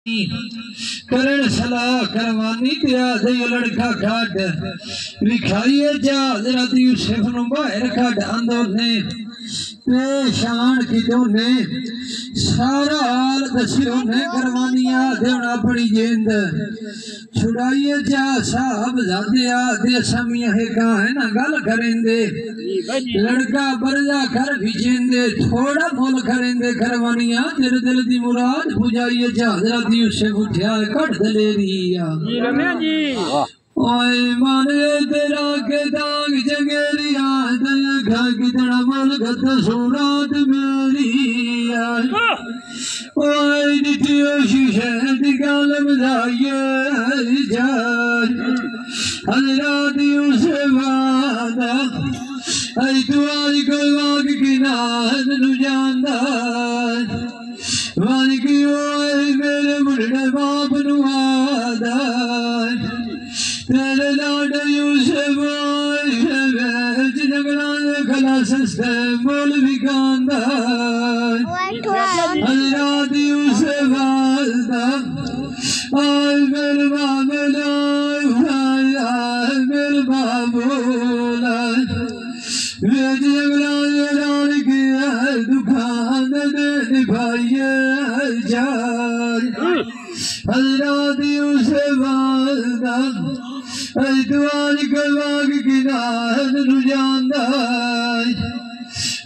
करण सलाह करवानी तेरा दे लड़का काट विखाइए जा जरा दी यूसुफ नु बाहर काट अंदर ने पेशान की तो ने सारा हाल दसियो ने करवानिया देना पड़ी जेंद छुड़ाइए जा साहब जादिया दे समिया है का है ना गल करेंदे लड़का बरजा कर भी जेंदे थोड़ा मोल करेंदे करवानिया तेरे दिल दी मुराद बुझाइए जा जरा दी यूसुफ उठा कट दलेरिया जी रम्या जी ओए माने तेरा के दाग जंगेरिया दया खा कितना मन गत सुरात मेरी ओए नितियो शीशे दी गल बजाइए जा हजरत यूसुफ वादा आई तू आज कोई वाग की नाद नु जानदा वाज की ओए मेरे मुंडे बाप नु आदा तेरे लाड यूसुफ जंगलां खला सस्ते मोल भी कांदा हजरत यूसुफ आय मेरे बाबला मेरे बाबूला वे जंगलां लाल की दुकान दे निभाइए जाए हजरत यूसुफ आई दुआर कवाग की नाद नु जानदा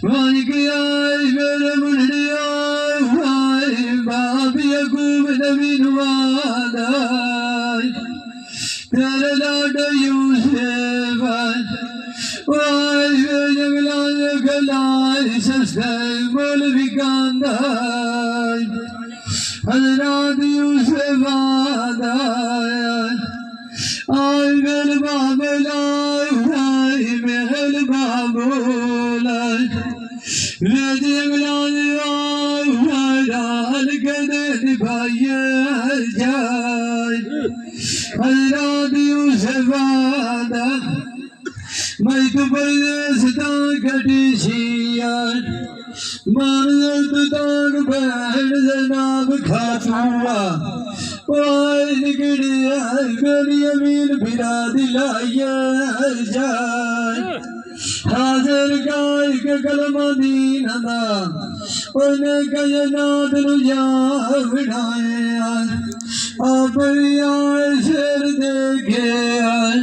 वाज की आए मेरे मुंडिया आए बाप यकूब नबी नु आदा तेरे लाड यूसुफ आए जंगलां खलाए सस्ते मोल भी कांदा हजरत यूसुफ आय मेरे बाबला आय मेरे बाबूला वे जंगलां डाल के दे निभाइए जाए हजरत यूसुफ मैं तो परदेस कटी छिया मान तू ताग बहन जनाब खातुआ ओए निकड़ी मेरी अमीन फिरा दिलाइए जाए हाजिर गाय के कलमा दीन दा उन्हें कहे नाद नु जा बिठाए आप आए शेर देखे आए